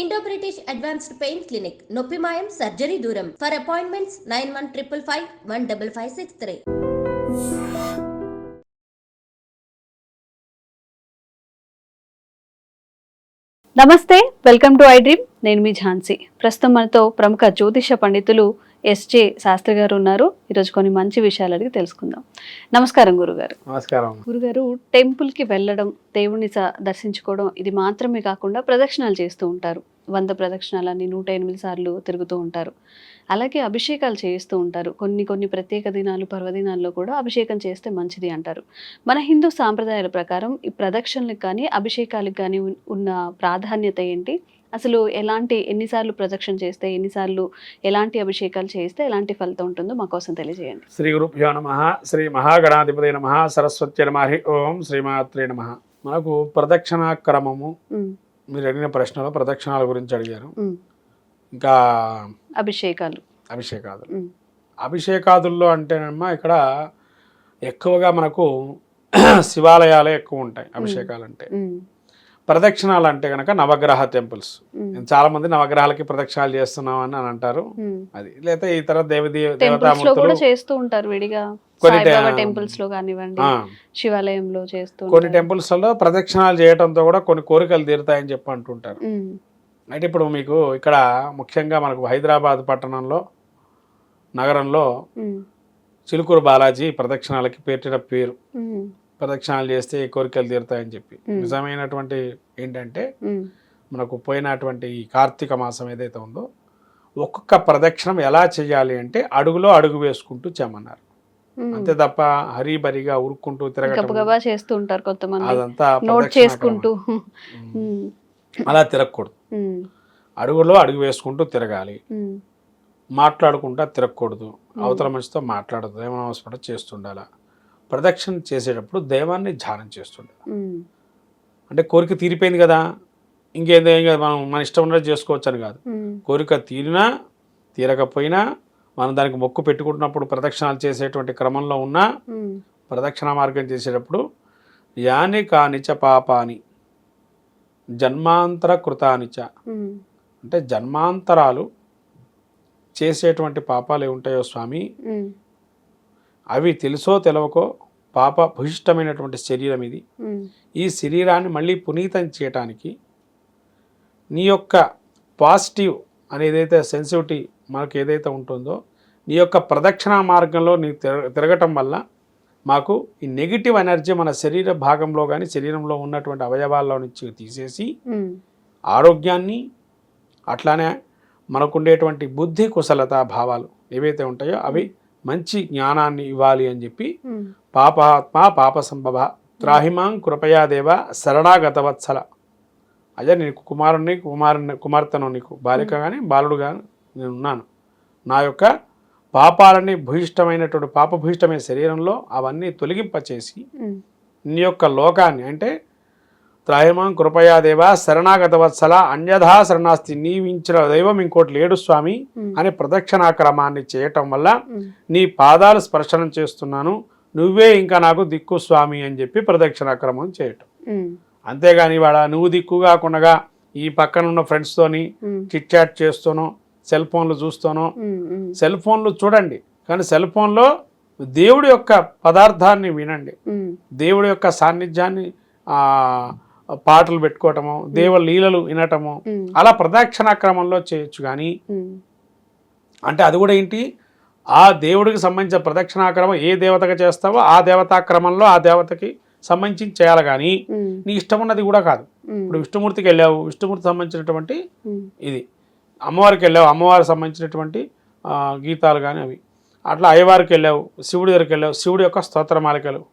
Indo British advanced pain clinic నొప్పి మాయం surgery దూరం ఫర్ అపాయింట్మెంట్స్ 9155515563. నమస్తే, వెల్కమ్ టు ఐ డ్రీమ్. నేను మీ ఝాన్సీ. ప్రస్తుతం మనతో ప్రముఖ జ్యోతిష పండితులు ఎస్జే శాస్త్రి గారు ఉన్నారు. ఈరోజు కొన్ని మంచి విషయాలు అడిగి తెలుసుకుందాం. నమస్కారం గురుగారు. నమస్కారం. గురుగారు, టెంపుల్కి వెళ్ళడం, దేవుణ్ణి దర్శించుకోవడం ఇది మాత్రమే కాకుండా ప్రదక్షిణాలు చేస్తూ ఉంటారు. 100 ప్రదక్షిణాలని 108 సార్లు తిరుగుతూ ఉంటారు. అలాగే అభిషేకాలు చేస్తూ ఉంటారు. కొన్ని ప్రత్యేక దినాలు, పర్వదినాల్లో కూడా అభిషేకం చేస్తే మంచిది అంటారు. మన హిందూ సాంప్రదాయాల ప్రకారం ఈ ప్రదక్షిణలకు కానీ అభిషేకాలకు కానీ ఉన్న ప్రాధాన్యత ఏంటి? అసలు ఎన్నిసార్లు ప్రదక్షిణ చేస్తే, ఎన్నిసార్లు ఎలాంటి అభిషేకాలు చేస్తే ఎలాంటి ఫలితం ఉంటుందో మా కోసం తెలియజేయండి. శ్రీ గురుభ్యో నమః. శ్రీ మహాగణాధిపతి నమః. సరస్వతి నమః. ఓం శ్రీమాత్రే నమః. మనకు ప్రదక్షిణా క్రమము, మీరు అడిగిన ప్రశ్నలో ప్రదక్షిణాల గురించి అడిగారు. ఇంకా అభిషేకాదుల్లో అంటేనమ్మా ఇక్కడ ఎక్కువగా మనకు శివాలయాలే ఎక్కువ ఉంటాయి అభిషేకాలు అంటే. ప్రదక్షిణాలు అంటే కనుక నవగ్రహ టెంపుల్స్. చాలా మంది నవగ్రహాలకి ప్రదక్షిణాలు చేస్తున్నాం అని అంటారు. అది లేదా ఇతర దేవతామూర్తులు చేస్తూ ఉంటారు విడిగా. శివాలయంలో చేస్తూ కొన్ని టెంపుల్స్ లో ప్రదక్షిణాలు చేయడంతో కూడా కొన్ని కోరికలు తీరుతాయని చెప్పి అంటుంటారు. అయితే ఇప్పుడు మీకు ఇక్కడ ముఖ్యంగా మనకు హైదరాబాద్ పట్టణంలో, నగరంలో చిలుకూరు బాలాజీ ప్రదక్షిణాలకి పెట్టిన పేరు. ప్రదక్షిణాలు చేస్తే కోరికలు తీరుతాయని చెప్పి. నిజమైనటువంటి ఏంటంటే మనకు పోయినటువంటి ఈ కార్తీక మాసం ఏదైతే ఉందో ఒక్కొక్క ప్రదక్షిణం ఎలా చేయాలి అంటే అడుగులో అడుగు వేసుకుంటూ చేయమన్నారు. అంతే తప్ప హరిబరిగా ఉరుక్కుంటూ తిరగటం చేస్తూ ఉంటారు కొంతమంది. అదంతా చేసుకుంటూ అలా తిరగకూడదు. అడుగులో అడుగు వేసుకుంటూ తిరగాలి. మాట్లాడుకుంటా తిరగకూడదు. అవతల మనిషితో మాట్లాడదు. ఏమనవసరం చేస్తుండాల. ప్రదక్షిణ చేసేటప్పుడు దైవాన్ని ధ్యానం చేస్తుండాలి. అంటే కోరిక తీరిపోయింది కదా, ఇంకేం మనం మన ఇష్టం ఉన్నది చేసుకోవచ్చు అని కాదు. కోరిక తీరినా తీరకపోయినా మనం దానికి మొక్కు పెట్టుకుంటున్నప్పుడు ప్రదక్షిణాలు చేసేటువంటి క్రమంలో ఉన్న ప్రదక్షిణ మార్గం చేసేటప్పుడు యాని కానిచ పాపాని జన్మాంతర కృతానిచ, అంటే జన్మాంతరాలు చేసేటువంటి పాపాలు ఏముంటాయో స్వామి, అవి తెలుసో తెలవకో పాప భూయిష్టమైనటువంటి శరీరం ఇది. ఈ శరీరాన్ని మళ్ళీ పునీతం చేయటానికి నీ యొక్క పాజిటివ్ అనేదైతే సెన్సిటివిటీ మనకు ఏదైతే ఉంటుందో, నీ యొక్క ప్రదక్షిణ మార్గంలో నీ తిరగటం వల్ల మాకు ఈ నెగిటివ్ ఎనర్జీ మన శరీర భాగంలో కానీ శరీరంలో ఉన్నటువంటి అవయవాల్లో నుంచి తీసేసి ఆరోగ్యాన్ని, అట్లానే మనకుండేటువంటి బుద్ధి కుశలత భావాలు ఏవైతే ఉంటాయో అవి మంచి జ్ఞానాన్ని ఇవ్వాలి అని చెప్పి పాపాత్మ పాప సంభవ త్రాహిమాం కృపయాదేవ శరణాగతవత్సల. అదే నీకు కుమార్తెను, నీకు బాలిక కానీ బాలుడు కానీ నేను ఉన్నాను. నా యొక్క పాపాలని భూయిష్టమైనటువంటి పాపభూయిష్టమైన శరీరంలో అవన్నీ తొలగింపచేసి నీ యొక్క లోకాన్ని, అంటే త్రాహిమాం కృపయాదేవ శరణాగతవత్సల అన్యథా శరణాస్తి, నీవించిన దైవం ఇంకోటి లేడు స్వామి అనే ప్రదక్షిణాక్రమాన్ని చేయటం వల్ల నీ పాదాలు స్పర్శనం చేస్తున్నాను, నువ్వే ఇంకా నాకు దిక్కు స్వామి అని చెప్పి ప్రదక్షిణాక్రమం చేయటం. అంతేగాని వాడ నువ్వు దిక్కు కాకుండా ఈ పక్కన ఉన్న ఫ్రెండ్స్తోని చిట్ చాట్ చేస్తూనో, సెల్ ఫోన్లు చూస్తూనో, సెల్ ఫోన్లు చూడండి కానీ సెల్ ఫోన్లో దేవుడి యొక్క పదార్థాన్ని వినండి, దేవుడి యొక్క సాన్నిధ్యాన్ని పాటలు పెట్టుకోవటము, దేవ లీలలు వినటము, అలా ప్రదక్షిణాక్రమంలో చేయొచ్చు. కానీ అంటే అది కూడా ఏంటి, ఆ దేవుడికి సంబంధించిన ప్రదక్షిణాక్రమం ఏ దేవతగా చేస్తావో ఆ దేవతాక్రమంలో ఆ దేవతకి సంబంధించి చేయాలి. కానీ నీ ఇష్టం ఉన్నది కూడా కాదు. ఇప్పుడు విష్ణుమూర్తికి వెళ్ళావు, విష్ణుమూర్తికి సంబంధించినటువంటి ఇది, అమ్మవారికి వెళ్ళావు, అమ్మవారికి సంబంధించినటువంటి గీతాలు కానీ అవి, అట్లా అయ్యవారికి వెళ్ళావు, శివుడి దగ్గరికి వెళ్ళావు, శివుడి యొక్క స్తోత్రమాలికలు,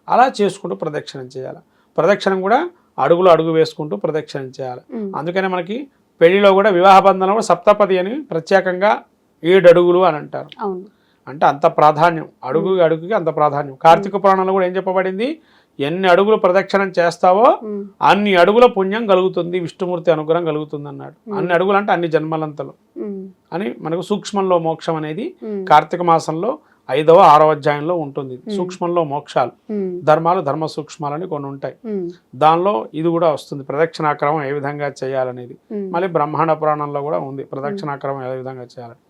అలా చేసుకుంటూ ప్రదక్షిణం చేయాలి. ప్రదక్షిణం కూడా అడుగులో అడుగు వేసుకుంటూ ప్రదక్షిణం చేయాలి. అందుకనే మనకి పెళ్లిలో కూడా వివాహ బంధనంలో సప్తపది అని ప్రత్యేకంగా 7 అడుగులు అని అంటారు. అంటే అంత ప్రాధాన్యం, అడుగుకి అంత ప్రాధాన్యం. కార్తీక పురాణంలో కూడా ఏం చెప్పబడింది, ఎన్ని అడుగులు ప్రదక్షిణం చేస్తావో అన్ని అడుగుల పుణ్యం కలుగుతుంది, విష్ణుమూర్తి అనుగ్రహం కలుగుతుంది అన్నాడు. అన్ని అడుగులు అంటే అన్ని జన్మలంతలు అని మనకు సూక్ష్మంలో మోక్షం అనేది కార్తీక మాసంలో 5వ 6వ అధ్యాయంలో ఉంటుంది. సూక్ష్మంలో మోక్షాలు, ధర్మాలు, ధర్మ సూక్ష్మాలని కొన్ని ఉంటాయి. దానిలో ఇది కూడా వస్తుంది, ప్రదక్షిణాక్రమం ఏ విధంగా చేయాలనేది. మళ్ళీ బ్రహ్మాండ పురాణంలో కూడా ఉంది ప్రదక్షిణాక్రమం ఏ విధంగా చేయాలని.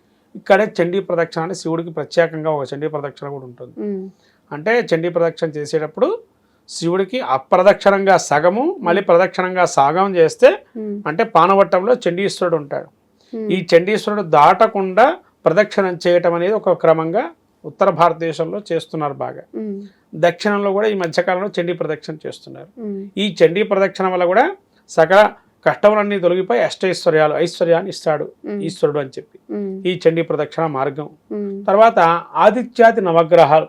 ఇక్కడే చండీ ప్రదక్షిణ అని శివుడికి ప్రత్యేకంగా ఒక చండీ ప్రదక్షిణ కూడా ఉంటుంది. అంటే చండీ ప్రదక్షిణ చేసేటప్పుడు శివుడికి అప్రదక్షిణంగా సగము, మళ్ళీ ప్రదక్షిణంగా సాగం చేస్తే, అంటే పానవట్టంలో చండీశ్వరుడు ఉంటాడు. ఈ చండీశ్వరుడు దాటకుండా ప్రదక్షిణం చేయటం అనేది ఒక క్రమంగా ఉత్తర భారతదేశంలో చేస్తున్నారు బాగా. దక్షిణంలో కూడా ఈ మధ్యకాలంలో చండీ ప్రదక్షిణ చేస్తున్నారు. ఈ చండీ ప్రదక్షిణ వల్ల కూడా సకల కష్టములన్నీ తొలగిపోయి ఐశ్వర్యాన్ని ఇస్తాడు ఈశ్వరుడు అని చెప్పి ఈ చండీ ప్రదక్షిణ మార్గం. తర్వాత ఆదిత్యాది నవగ్రహాలు.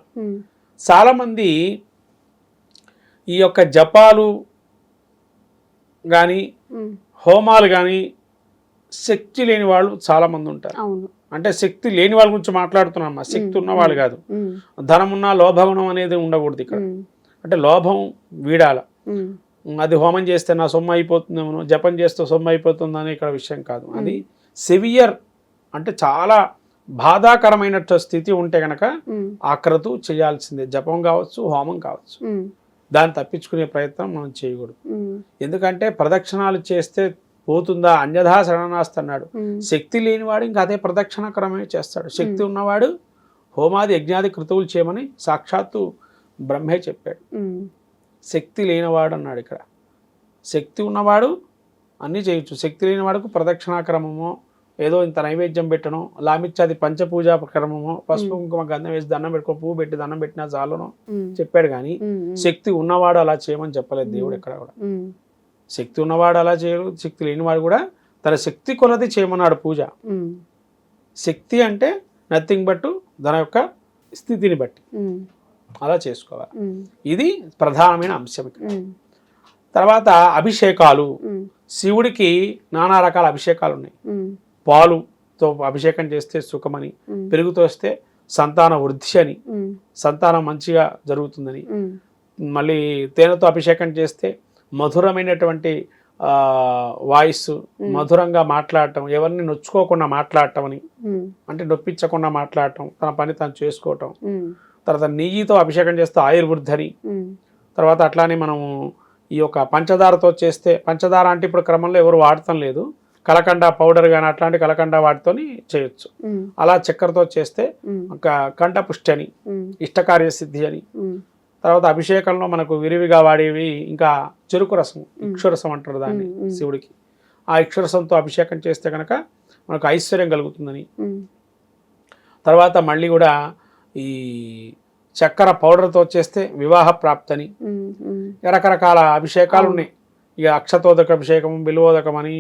చాలా మంది ఈ యొక్క జపాలు కానీ హోమాలు కానీ శక్తి లేని వాళ్ళు చాలా మంది ఉంటారు. అంటే శక్తి లేని వాళ్ళ గురించి మాట్లాడుతున్నామ్మా, శక్తి ఉన్నవాళ్ళు కాదు. ధనమున్నా లోభగుణం అనేది ఉండకూడదు ఇక్కడ. అంటే లోభం వీడాల. అది హోమం చేస్తే నా సొమ్ము అయిపోతుందేమో, జపం చేస్తే సొమ్ము అయిపోతుందని ఇక్కడ విషయం కాదు. అది సివియర్, అంటే చాలా బాధాకరమైన స్థితి ఉంటే కనుక ఆక్రతు చేయాల్సిందే. జపం కావచ్చు, హోమం కావచ్చు. దాన్ని తప్పించుకునే ప్రయత్నం మనం చేయకూడదు. ఎందుకంటే ప్రదక్షిణాలు చేస్తే పోతుందా, అన్యథా శరణాస్తి అన్నాడు. శక్తి లేనివాడు ఇంకా అదే ప్రదక్షిణ క్రమే చేస్తాడు. శక్తి ఉన్నవాడు హోమాది యజ్ఞాది కృతువులు చేయమని సాక్షాత్తు బ్రహ్మే చెప్పాడు. శక్తి లేనివాడు అన్నాడు ఇక్కడ. శక్తి ఉన్నవాడు అన్నీ చేయొచ్చు. శక్తి లేనివాడుకు ప్రదక్షిణాక్రమమో, ఏదో ఇంత నైవేద్యం పెట్టడం, లామిచ్చాది పంచపూజా క్రమమో, పసుపు కుంకుమ గంధం వేసి దండం పెట్టుకో, పువ్వు పెట్టి దండం పెట్టినా చాలునో చెప్పాడు. కానీ శక్తి ఉన్నవాడు అలా చేయమని చెప్పలేదు దేవుడు ఎక్కడ కూడా. శక్తి ఉన్నవాడు అలా చేయరు, శక్తి లేనివాడు కూడా తన శక్తి కొలది చేయమన్నాడు పూజ. శక్తి అంటే నథింగ్ బట్ తన యొక్క స్థితిని బట్టి అలా చేసుకోవాలి. ఇది ప్రధానమైన అంశం ఇక్కడ. తర్వాత అభిషేకాలు. శివుడికి నానా రకాల అభిషేకాలు ఉన్నాయి. పాలుతో అభిషేకం చేస్తే సుఖమని, పెరుగుతో వస్తే సంతాన వృద్ధి అని, సంతానం మంచిగా జరుగుతుందని, మళ్ళీ తేనెతో అభిషేకం చేస్తే మధురమైనటువంటి వాయిస్, మధురంగా మాట్లాడటం, ఎవరిని నొచ్చుకోకుండా మాట్లాడటం అని, అంటే నొప్పించకుండా మాట్లాడటం, తన పని తను చేసుకోవటం. తర్వాత నెయ్యితో అభిషేకం చేస్తే ఆయుర్వృద్ధి అని. తర్వాత అట్లానే మనము ఈ యొక్క పంచదారతో చేస్తే, పంచదార అంటే ఇప్పుడు క్రమంలో ఎవరు వాడటం లేదు, కలకండ పౌడర్ కానీ అట్లాంటి కలకండ వాటితోని చేయొచ్చు. అలా చక్కెరతో చేస్తే కంఠపుష్టి అని, ఇష్టకార్య సిద్ధి అని. తర్వాత అభిషేకంలో మనకు విరివిగా వాడేవి ఇంకా చెరుకు రసం, ఇక్షురసం అంటారు దాన్ని శివుడికి. ఆ ఇక్షురసంతో అభిషేకం చేస్తే కనుక మనకు ఐశ్వర్యం కలుగుతుందని. తర్వాత మళ్ళీ కూడా ఈ చక్కెర పౌడర్తో చేస్తే వివాహ ప్రాప్తని. రకరకాల అభిషేకాలు ఉన్నాయి. ఇక అక్షతోదక అభిషేకం, బిల్వోదకం అని,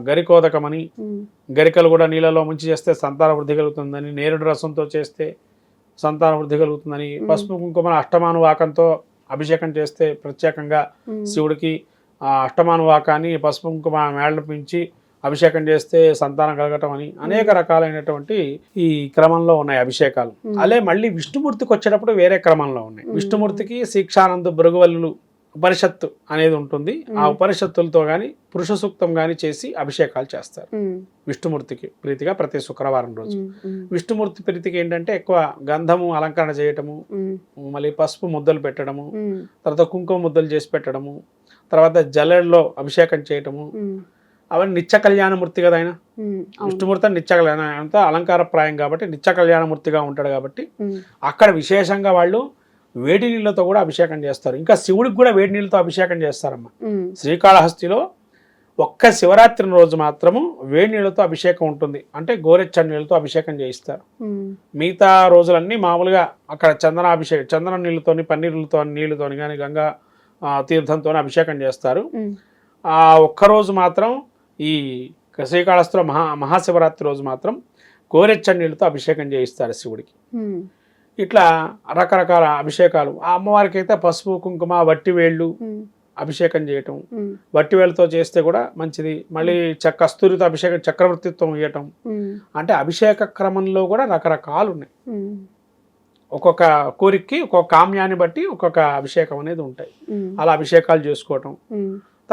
గరికోదకం అని, గరికలు కూడా నీళ్ళలో ముంచి చేస్తే సంతాన వృద్ధి కలుగుతుందని, నేరుడు రసంతో చేస్తే సంతాన వృద్ధి కలుగుతుందని, పసుపు కుంకుమ అష్టమానువాకంతో అభిషేకం చేస్తే ప్రత్యేకంగా శివుడికి అష్టమానువాకాన్ని పసుపు కుంకుమ మేళపించి అభిషేకం చేస్తే సంతానం కలగటం అని అనేక రకాలైనటువంటి ఈ క్రమంలో ఉన్నాయి అభిషేకాలు. అలే మళ్ళీ విష్ణుమూర్తికి వచ్చేటప్పుడు వేరే క్రమంలో ఉన్నాయి. విష్ణుమూర్తికి శిక్షానంద భృగువల్లులు ఉపనిషత్తు అనేది ఉంటుంది. ఆ ఉపనిషత్తులతో కానీ పురుష సూక్తం కానీ చేసి అభిషేకాలు చేస్తారు విష్ణుమూర్తికి ప్రీతిగా ప్రతి శుక్రవారం రోజు. విష్ణుమూర్తి ప్రీతికి ఏంటంటే ఎక్కువ గంధము అలంకరణ చేయటము, మళ్ళీ పసుపు ముద్దలు పెట్టడము, తర్వాత కుంకుమ ముద్దలు చేసి పెట్టడము, తర్వాత జలెడలో అభిషేకం చేయటము, అవన్నీ నిత్య కళ్యాణమూర్తి కదా ఆయన. విష్ణుమూర్తి నిత్య కళ్యాణ, అంతా అలంకారప్రాయం కాబట్టి నిత్య కళ్యాణమూర్తిగా ఉంటాడు కాబట్టి అక్కడ విశేషంగా వాళ్ళు వేడి నీళ్ళతో కూడా అభిషేకం చేస్తారు. ఇంకా శివుడికి కూడా వేడి నీళ్ళతో అభిషేకం చేస్తారమ్మా. శ్రీకాళహస్తిలో ఒక్క శివరాత్రి రోజు మాత్రము వేడి నీళ్ళతో అభిషేకం ఉంటుంది. అంటే గోరెచ్చని నీళ్ళతో అభిషేకం చేయిస్తారు. మిగతా రోజులన్నీ మామూలుగా అక్కడ చందన నీళ్ళతోని, పన్నీరులతో నీళ్ళతోని కానీ గంగా తీర్థంతో అభిషేకం చేస్తారు. ఆ ఒక్కరోజు మాత్రం ఈ శ్రీకాళహస్తిలో మహాశివరాత్రి రోజు మాత్రం గోరెచ్చని నీళ్ళతో అభిషేకం చేయిస్తారు శివుడికి. ఇట్లా రకరకాల అభిషేకాలు. ఆ అమ్మవారికి అయితే పసుపు కుంకుమ వట్టివేళ్ళు అభిషేకం చేయటం, వట్టివేళ్ళతో చేస్తే కూడా మంచిది. మళ్ళీ కస్తూరితో అభిషేకం, చక్రవర్తిత్వం ఇవ్వటం. అంటే అభిషేక క్రమంలో కూడా రకరకాలు ఉన్నాయి. ఒక్కొక్క కోరికకి ఒక్కొక్క కామ్యాన్ని బట్టి ఒక్కొక్క అభిషేకం అనేది ఉంటాయి. అలా అభిషేకాలు చేసుకోవటం.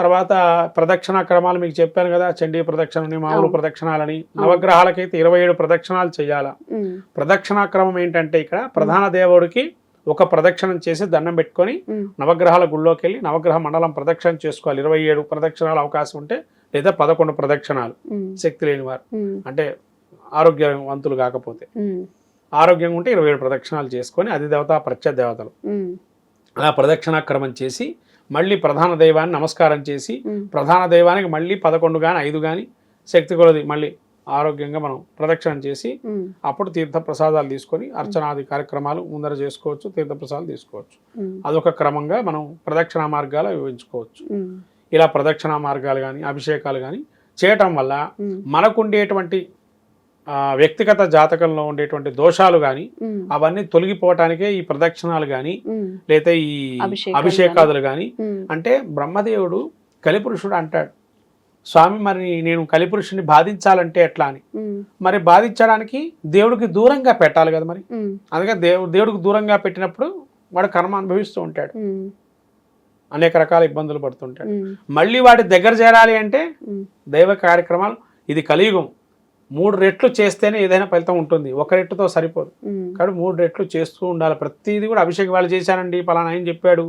తర్వాత ప్రదక్షిణ క్రమాలు మీకు చెప్పాను కదా, చండీ ప్రదక్షిణని, మామూలు అవును. ప్రదక్షిణాలని. నవగ్రహాలకైతే 27 ప్రదక్షిణాలు చేయాలా. ప్రదక్షిణా క్రమం ఏంటంటే ఇక్కడ ప్రధాన దేవుడికి ఒక ప్రదక్షిణం చేసి దండం పెట్టుకొని నవగ్రహాల గుళ్ళోకి వెళ్ళి నవగ్రహ మండలం ప్రదక్షిణ చేసుకోవాలి. 27 ప్రదక్షిణాలు అవకాశం ఉంటే, లేదా 11 ప్రదక్షిణాలు శక్తి లేని వారు, అంటే ఆరోగ్యవంతులు కాకపోతే. ఆరోగ్యంగా ఉంటే 27 ప్రదక్షిణాలు చేసుకొని అధిదేవత ప్రత్యదేవతలు అలా ప్రదక్షిణా క్రమం చేసి మళ్ళీ ప్రధాన దైవాన్ని నమస్కారం చేసి ప్రధాన దైవానికి మళ్ళీ 11 కానీ 5 కానీ శక్తి కొలది మళ్ళీ ఆరోగ్యంగా మనం ప్రదక్షిణం చేసి అప్పుడు తీర్థ ప్రసాదాలు తీసుకొని అర్చనాది కార్యక్రమాలు ముందర చేసుకోవచ్చు, తీర్థ ప్రసాదాలు తీసుకోవచ్చు. అదొక క్రమంగా మనం ప్రదక్షిణా మార్గాలు వివరించుకోవచ్చు. ఇలా ప్రదక్షిణా మార్గాలు కానీ అభిషేకాలు కానీ చేయటం వల్ల మనకుండేటువంటి వ్యక్తిగత జాతకంలో ఉండేటువంటి దోషాలు కానీ అవన్నీ తొలగిపోవటానికే ఈ ప్రదక్షిణాలు కానీ లేదా ఈ అభిషేకాదులు కానీ. అంటే బ్రహ్మదేవుడు కలిపురుషుడు అంటాడు, స్వామి మరి నేను కలిపురుషుని బాధించాలంటే ఎట్లా అని. మరి బాధించడానికి దేవుడికి దూరంగా పెట్టాలి కదా మరి. అందుకే దేవుడికి దూరంగా పెట్టినప్పుడు వాడు కర్మ అనుభవిస్తూ ఉంటాడు, అనేక రకాల ఇబ్బందులు పడుతుంటాడు. మళ్ళీ వాడి దగ్గర చేరాలి అంటే దైవ కార్యక్రమాలు, ఇది కలియుగం, 3 రెట్లు చేస్తేనే ఏదైనా ఫలితం ఉంటుంది, 1 రెట్టుతో సరిపోదు. కాబట్టి 3 రెట్లు చేస్తూ ఉండాలి. ప్రతిదీ కూడా అభిషేకం వాళ్ళు చేశానండి పలానా ఆయన చెప్పాడు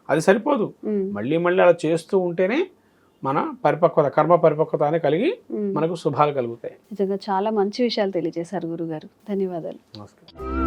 అది సరిపోదు, మళ్ళీ మళ్ళీ అలా చేస్తూ ఉంటేనే మన పరిపక్వత, కర్మ పరిపక్వత అనేది కలిగి మనకు శుభాలు కలుగుతాయి. నిజంగా చాలా మంచి విషయాలు తెలియజేశారు గురుగారు. ధన్యవాదాలు. నమస్కారం.